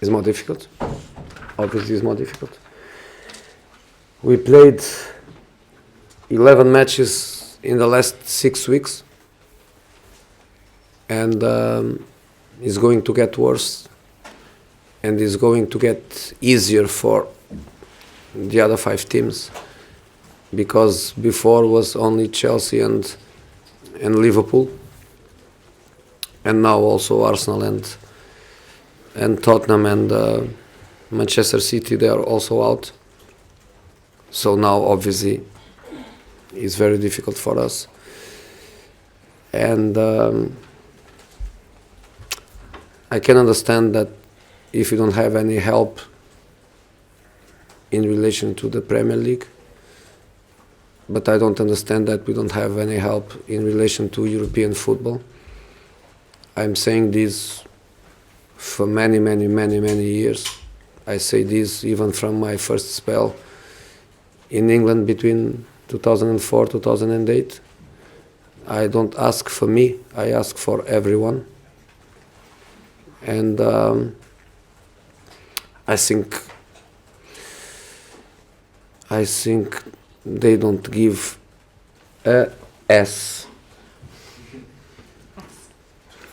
It's more difficult. Obviously, it's more difficult. We played 11 matches in the last 6 weeks, and it's going to get worse, and it's going to get easier for the other 5 teams, because before was only Chelsea and Liverpool, and now also Arsenal and Tottenham and Manchester City, they are also out. So now obviously it's very difficult for us, and I can understand that if you don't have any help in relation to the Premier League, but I don't understand that we don't have any help in relation to European football. I'm saying this for many years. I say this even from my first spell in England between 2004 2008. I don't ask for me, I ask for everyone. And I think they don't give an S.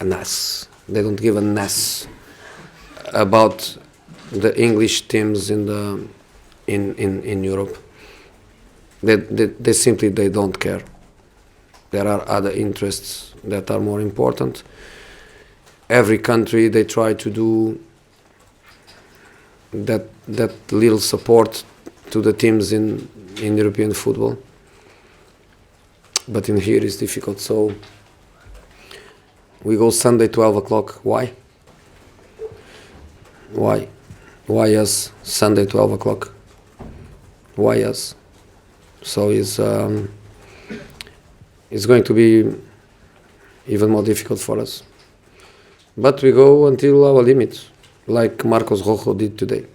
They don't give an S about the English teams in Europe. They simply don't care. There are other interests that are more important. Every country, they try to do that little support to the teams in European football, but in here it's difficult. So we go Sunday 12 o'clock. Why us Sunday 12 o'clock? Why us? So it's going to be even more difficult for us. But we go until our limit, like Marcos Rojo did today.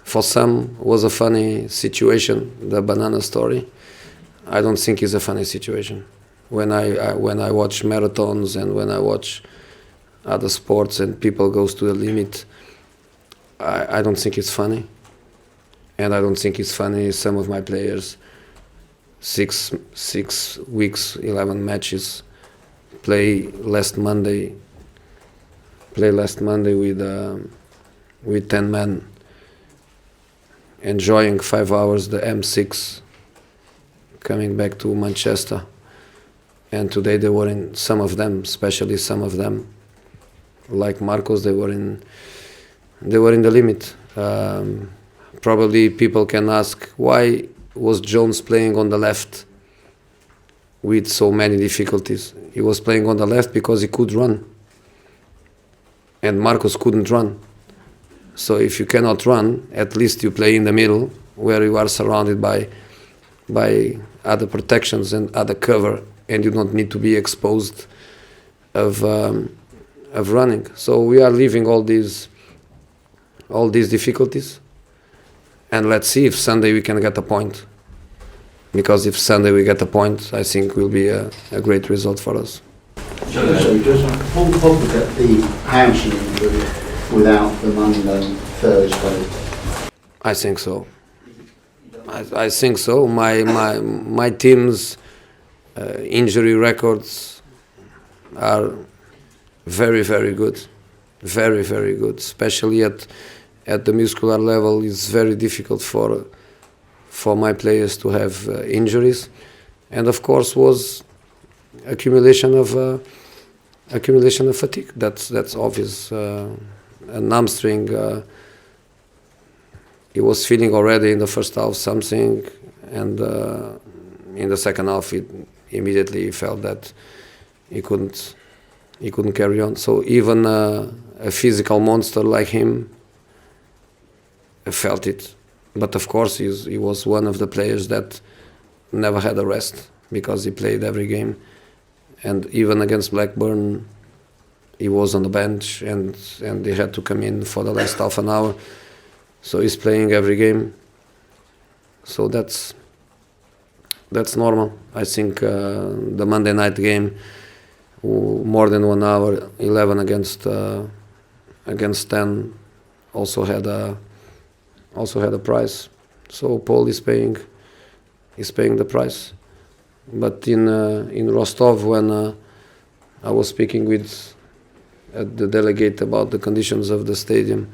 For some, was a funny situation, the banana story. I don't think it's a funny situation. When I watch marathons and when I watch other sports and people goes to the limit, I don't think it's funny. And I don't think it's funny some of my players, 6 weeks, 11 matches, play last Monday with 10 men, enjoying 5 hours the M6, coming back to Manchester. And today they were in, some of them, especially some of them, like Marcos, they were in the limit. Probably people can ask, why was Jones playing on the left with so many difficulties? He was playing on the left because he could run, and Marcos couldn't run. So if you cannot run, at least you play in the middle, where you are surrounded by other protections and other cover, and you don't need to be exposed of running. So we are leaving all these difficulties, and let's see if Sunday we can get a point. Because if Sunday we get a point, I think will be a great result for us. So just Pogba get the hamstring injury without the Monday, Thursday? I think so. I think so. My team's injury records are very good, very good. Especially at the muscular level, it's very difficult for my players to have injuries, and of course was accumulation of fatigue. That's obvious. An hamstring. He was feeling already in the first half something, and in the second half, immediately he felt that he couldn't carry on. So even a physical monster like him felt it. But of course, he was one of the players that never had a rest, because he played every game. And even against Blackburn, he was on the bench, and he had to come in for the last half an hour. So he's playing every game. So that's normal. I think the Monday night game more than 1 hour, 11 against 10, also had a price. So Paul is paying the price. But in Rostov, when I was speaking with the delegate about the conditions of the stadium,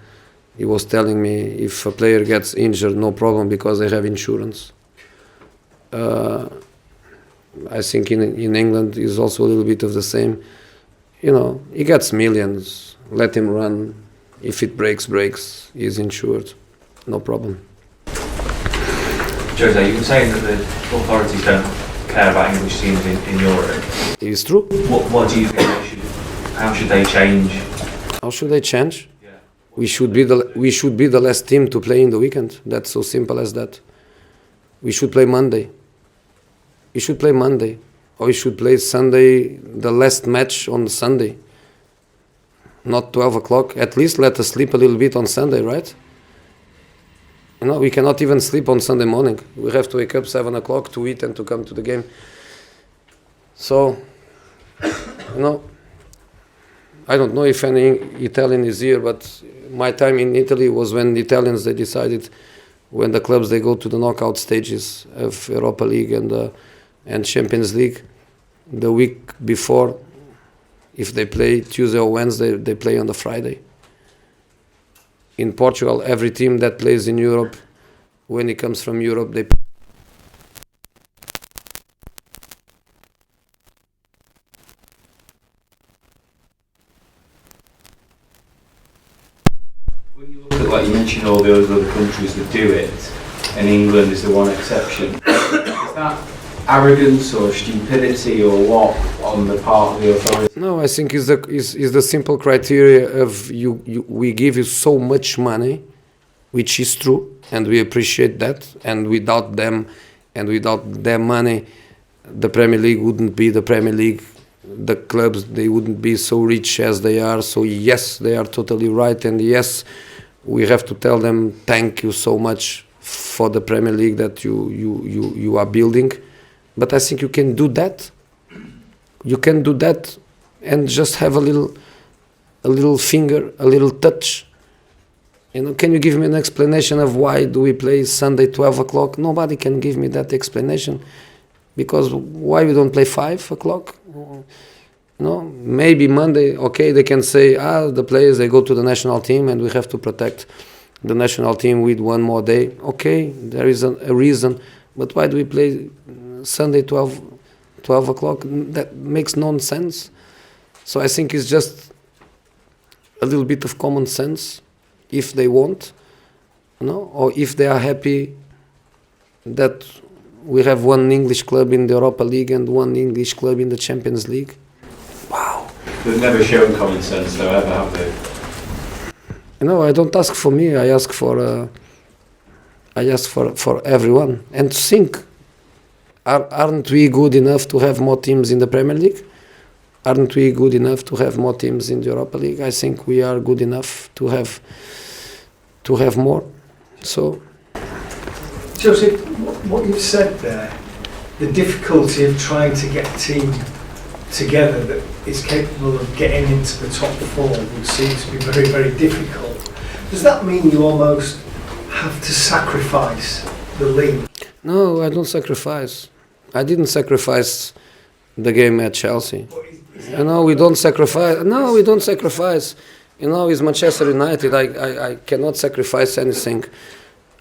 he was telling me if a player gets injured, no problem, because they have insurance. I think in England is also a little bit of the same. You know, he gets millions, let him run. If it breaks, he's insured, no problem. Jose, you were saying that the authorities don't care about English teams in Europe. It's true. What do you think they should? How should they change? How should they change? Yeah. We should be the last team to play in the weekend. That's so simple as that. We should play Monday. We should play Monday, or we should play Sunday, the last match on Sunday. Not 12 o'clock. At least let us sleep a little bit on Sunday, right? You know, we cannot even sleep on Sunday morning. We have to wake up 7 o'clock to eat and to come to the game. So, you know, I don't know if any Italian is here, but my time in Italy was when the Italians, they decided, when the clubs, they go to the knockout stages of Europa League and Champions League, the week before, if they play Tuesday or Wednesday, they play on the Friday. In Portugal, every team that plays in Europe, when it comes from Europe, they When you look at, like you mentioned, all the other countries that do it, and England is the one exception, is that arrogance or stupidity or what on the part of the authorities? No, I think is the simple criteria of we give you so much money, which is true, and we appreciate that. And without them, and without their money, the Premier League wouldn't be the Premier League. The clubs, they wouldn't be so rich as they are. So yes, they are totally right, and yes, we have to tell them thank you so much for the Premier League that you are building. But I think you can do that. You can do that and just have a little finger, a little touch. You know, can you give me an explanation of why do we play Sunday 12 o'clock? Nobody can give me that explanation. Because why we don't play 5 o'clock? No, maybe Monday, okay, they can say, the players, they go to the national team and we have to protect the national team with one more day. Okay, there is a reason. But why do we play Sunday 12 o'clock? That makes no sense. So I think it's just a little bit of common sense, if they want, you know, or if they are happy that we have one English club in the Europa League and one English club in the Champions League. Wow. They've never shown common sense, though, ever, have they? You know, I don't ask for me. I ask for everyone. And think, aren't we good enough to have more teams in the Premier League? Aren't we good enough to have more teams in the Europa League? I think we are good enough to have more. So, Jose, what you've said there, the difficulty of trying to get a team together that is capable of getting into the top four would seem to be very, very difficult. Does that mean you almost have to sacrifice the league? No, I don't sacrifice. I didn't sacrifice the game at Chelsea. You know, we don't sacrifice. No, we don't sacrifice. You know, it's Manchester United. I cannot sacrifice anything.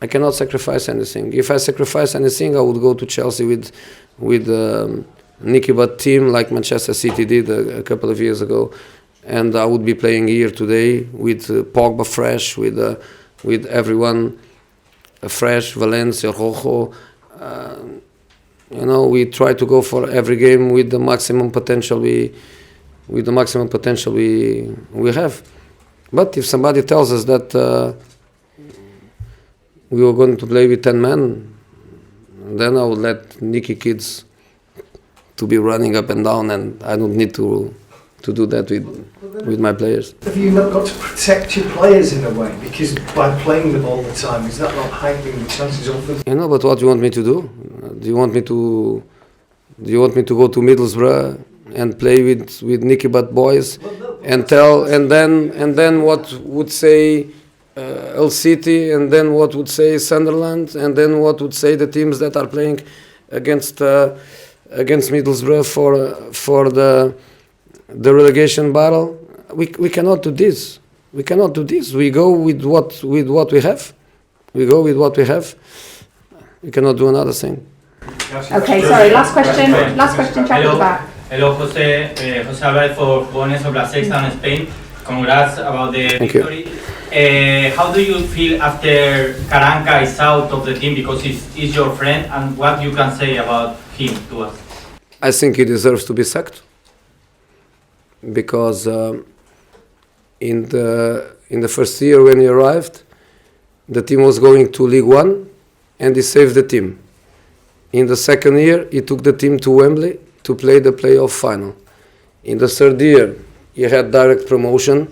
I cannot sacrifice anything. If I sacrifice anything, I would go to Chelsea with Nicky Butt team like Manchester City did a couple of years ago, and I would be playing here today with Pogba fresh, with everyone fresh, Valencia, Rojo. You know, we try to go for every game with the maximum potential we have. But if somebody tells us that we were going to play with 10 men, then I would let Nicky kids to be running up and down, and I don't need to do that with my players. Have you not got to protect your players in a way? Because by playing them all the time, is that not heightening the chances of them? You know, but what do you want me to do? Do you want me to go to Middlesbrough and play with Nicky Butt boys, and then what would say Hull City, and then what would say Sunderland, and then what would say the teams that are playing against Middlesbrough for the relegation battle. We cannot do this. We cannot do this. We go with what we have. We go with what we have. We cannot do another thing. Okay, sorry, last question. Last question, check at the back. Hello, Jose. Jose Alvarez for Jóvenes of La Sexta in Spain. Congrats about the Thank you. victory. How do you feel after Caranca is out of the team, because he's your friend, and what you can say about him to us? I think he deserves to be sacked because in the first year when he arrived, the team was going to League One, and he saved the team. In the second year, he took the team to Wembley to play the playoff final. In the third year, he had direct promotion.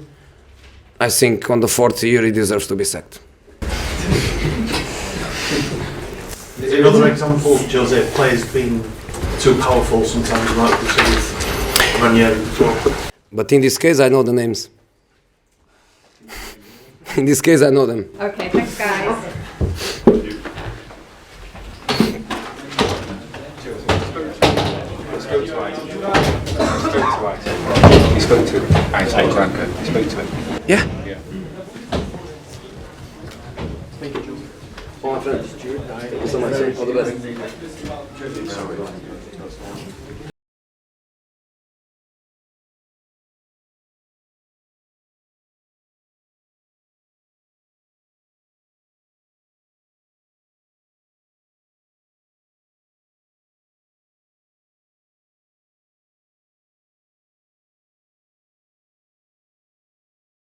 I think on the fourth year, he deserves to be sacked. Is there another example, Jose, of players being too powerful sometimes, like we see with Ranieri before? But in this case, I know the names. In this case, I know them. Okay, thanks guys. He spoke to Caranca. He spoke to him. Yeah. All my friends. All the best.